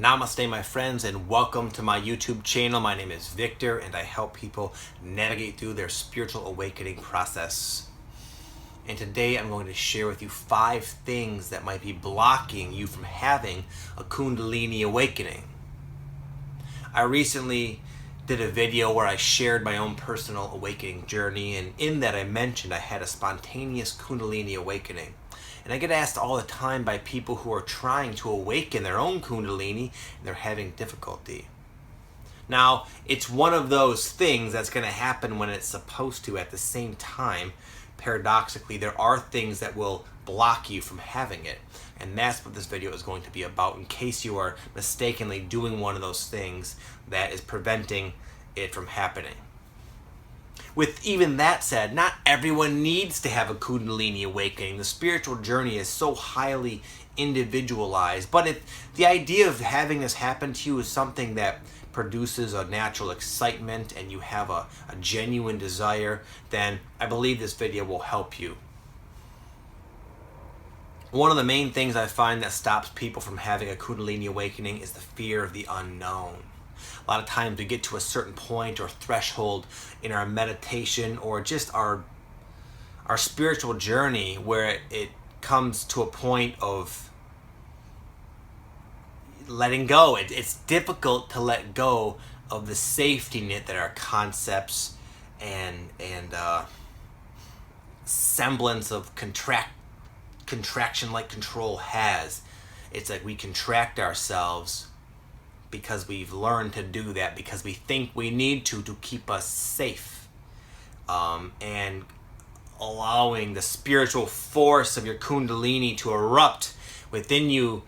Namaste, my friends, and welcome to my YouTube channel. My name is Victor, and I help people navigate through their spiritual awakening process. And today I'm going to share with you 5 things that might be blocking you from having a Kundalini awakening. I recently did a video where I shared my own personal awakening journey, and in that I mentioned I had a spontaneous Kundalini awakening. And I get asked all the time by people who are trying to awaken their own Kundalini and they're having difficulty. Now, it's one of those things that's going to happen when it's supposed to at the same time. Paradoxically, there are things that will block you from having it. And that's what this video is going to be about, in case you are mistakenly doing one of those things that is preventing it from happening. With even that said, not everyone needs to have a Kundalini awakening. The spiritual journey is so highly individualized. But if the idea of having this happen to you is something that produces a natural excitement and you have a genuine desire, then I believe this video will help you. One of the main things I find that stops people from having a Kundalini awakening is the fear of the unknown. A lot of times we get to a certain point or threshold in our meditation or just our spiritual journey where it comes to a point of letting go. It's difficult to let go of the safety net that our concepts and semblance of contraction like control has. It's like we contract ourselves because we've learned to do that, because we think we need to keep us safe, and allowing the spiritual force of your Kundalini to erupt within you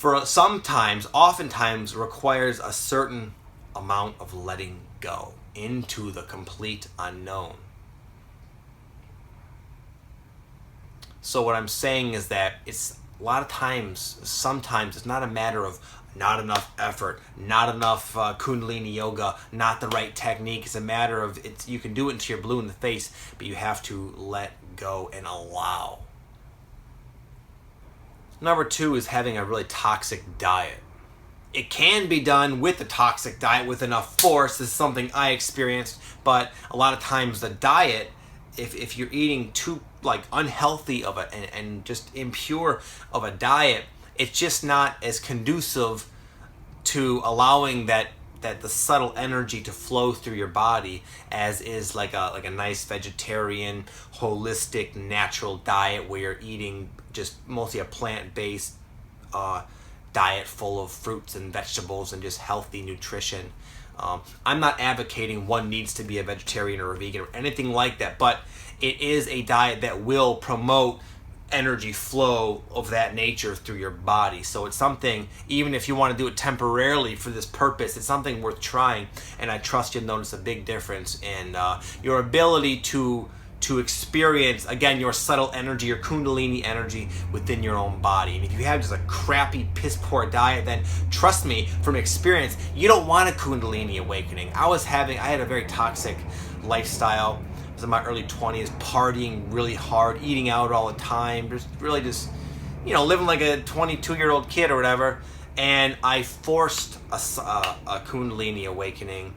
oftentimes requires a certain amount of letting go into the complete unknown. So what I'm saying is that sometimes it's not a matter of not enough effort, not enough Kundalini yoga, not the right technique. It's a matter of you can do it until you're blue in the face, but you have to let go and allow. Number 2 is having a really toxic diet. It can be done with the toxic diet with enough force. This is something I experienced, but a lot of times the diet, if you're eating too unhealthy of it and just impure of a diet, it's just not as conducive to allowing that the subtle energy to flow through your body as is like a nice vegetarian, holistic, natural diet where you're eating just mostly a plant-based diet full of fruits and vegetables and just healthy nutrition. I'm not advocating one needs to be a vegetarian or a vegan or anything like that, but it is a diet that will promote energy flow of that nature through your body. So it's something, even if you want to do it temporarily for this purpose, it's something worth trying, and I trust you'll notice a big difference in your ability to experience, again, your subtle energy, your Kundalini energy within your own body. And if you have just a crappy, piss-poor diet, then trust me, from experience, you don't want a Kundalini awakening. I had a very toxic lifestyle. I was in my early 20s, partying really hard, eating out all the time, just living like a 22-year-old kid or whatever. And I forced a Kundalini awakening,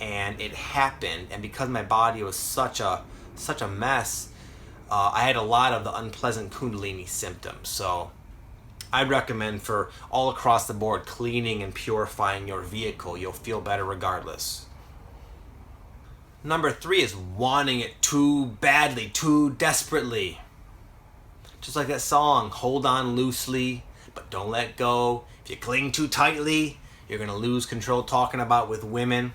and it happened. And because my body was such a mess, I had a lot of the unpleasant Kundalini symptoms. So I'd recommend for all across the board, cleaning and purifying your vehicle. You'll feel better regardless. Number 3 is wanting it too badly, too desperately. Just like that song, hold on loosely, but don't let go. If you cling too tightly, you're going to lose control, talking about with women.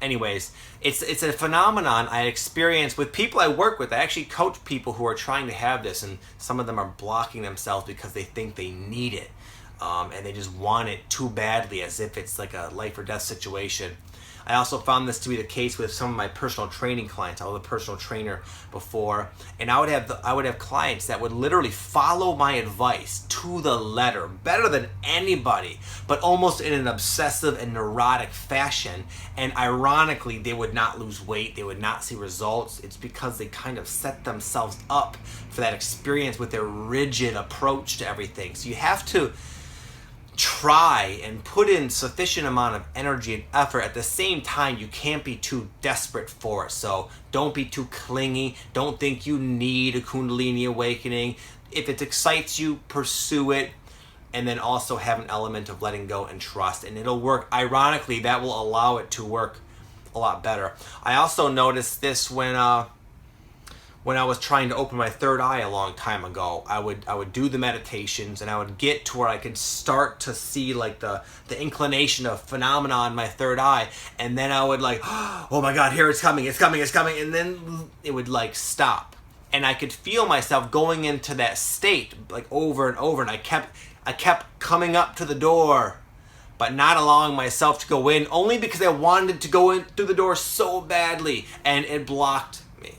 Anyways, it's a phenomenon I experienced with people I work with. I actually coach people who are trying to have this, and some of them are blocking themselves because they think they need it. And they just want it too badly, as if it's like a life or death situation. I also found this to be the case with some of my personal training clients. I was a personal trainer before, and I would have clients that would literally follow my advice to the letter, better than anybody, but almost in an obsessive and neurotic fashion. And ironically, they would not lose weight, they would not see results. It's because they kind of set themselves up for that experience with their rigid approach to everything. So you have to try and put in sufficient amount of energy and effort. At the same time, you can't be too desperate for it. So don't be too clingy. Don't think you need a Kundalini awakening. If it excites you, pursue it. And then also have an element of letting go and trust. And it'll work. Ironically, that will allow it to work a lot better. I also noticed this when I was trying to open my third eye a long time ago. I would do the meditations, and I would get to where I could start to see like the inclination of phenomena in my third eye, and then I would like, oh my God, here it's coming, and then it would like stop, and I could feel myself going into that state like over and over, and I kept coming up to the door, but not allowing myself to go in, only because I wanted to go in through the door so badly, and it blocked me.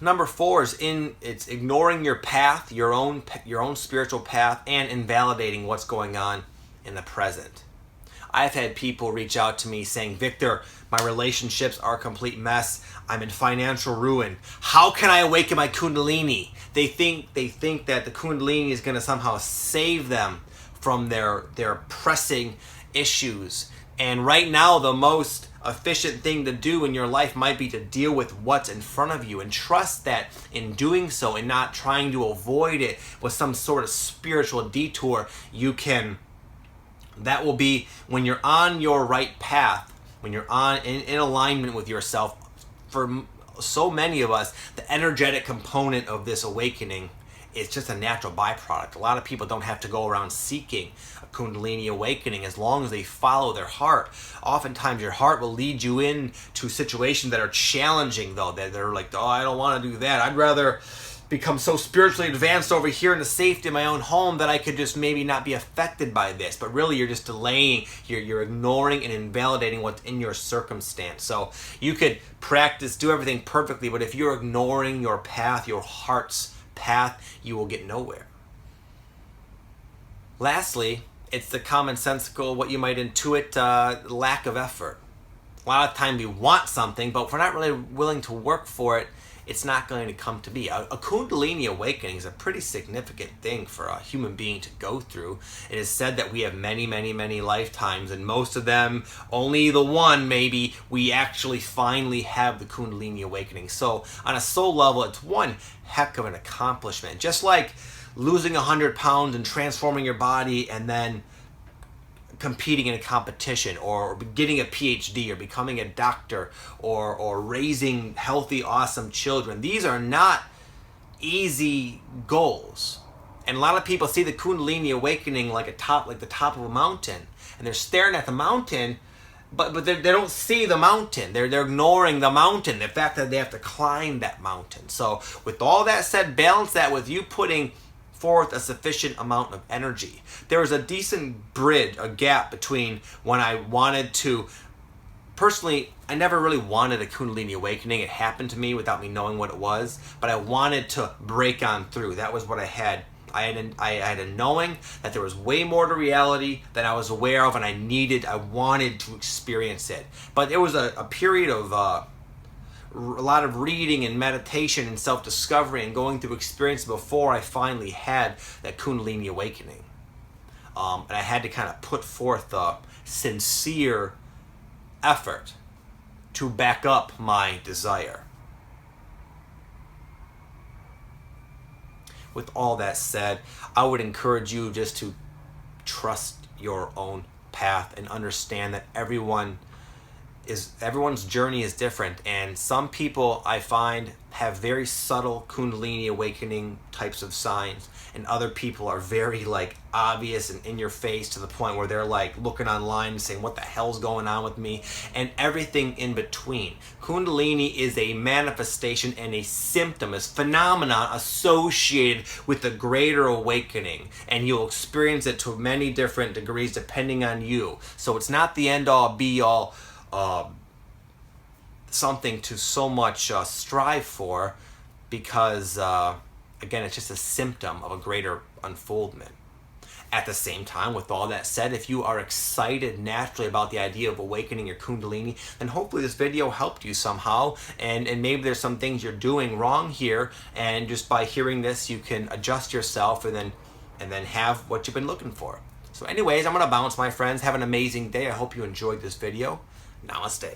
Number 4 is it's ignoring your path, your own spiritual path, and invalidating what's going on in the present. I've had people reach out to me saying, Victor, my relationships are a complete mess. I'm in financial ruin. How can I awaken my Kundalini? They think that the Kundalini is going to somehow save them from their pressing issues. And right now, the most efficient thing to do in your life might be to deal with what's in front of you, and trust that in doing so and not trying to avoid it with some sort of spiritual detour, that will be when you're on your right path, when you're in alignment with yourself. For so many of us, the energetic component of this awakening is just a natural byproduct. A lot of people don't have to go around seeking a Kundalini awakening as long as they follow their heart. Oftentimes your heart will lead you into situations that are challenging, though, that they're like, oh, I don't want to do that. I'd rather become so spiritually advanced over here in the safety of my own home that I could just maybe not be affected by this. But really, you're just delaying, you're ignoring and invalidating what's in your circumstance. So you could practice, do everything perfectly, but if you're ignoring your path, your heart's path, you will get nowhere. Lastly, it's the commonsensical, what you might intuit, lack of effort. A lot of time we want something, but if we're not really willing to work for it, it's not going to come to be. A Kundalini awakening is a pretty significant thing for a human being to go through. It is said that we have many, many, many lifetimes, and most of them, only the one maybe, we actually finally have the Kundalini awakening. So on a soul level, it's one heck of an accomplishment. Just like losing 100 pounds and transforming your body and then competing in a competition, or getting a PhD, or becoming a doctor, or raising healthy, awesome children. These are not easy goals. And a lot of people see the Kundalini awakening like the top of a mountain, and they're staring at the mountain, but they don't see the mountain. They're ignoring the mountain, the fact that they have to climb that mountain. So with all that said, balance that with you putting forth a sufficient amount of energy. There was a decent bridge, a gap between when I wanted to, personally, I never really wanted a Kundalini awakening. It happened to me without me knowing what it was, but I wanted to break on through. That was what I had. I had a knowing that there was way more to reality than I was aware of, and I wanted to experience it. But it was a period of a lot of reading and meditation and self-discovery and going through experience before I finally had that Kundalini awakening. And I had to kind of put forth a sincere effort to back up my desire. With all that said, I would encourage you just to trust your own path and understand that everyone's journey is different, and some people I find have very subtle Kundalini awakening types of signs, and other people are very obvious and in your face to the point where they're looking online and saying, what the hell's going on with me, and everything in between. Kundalini is a manifestation and a symptom, a phenomenon associated with the greater awakening, and you'll experience it to many different degrees depending on you. So it's not the end all be all something to so much strive for, because again, it's just a symptom of a greater unfoldment. At the same time, with all that said, if you are excited naturally about the idea of awakening your Kundalini, then hopefully this video helped you somehow, and maybe there's some things you're doing wrong here, and just by hearing this you can adjust yourself and then have what you've been looking for. So anyways, I'm going to bounce, my friends. Have an amazing day. I hope you enjoyed this video. Namaste.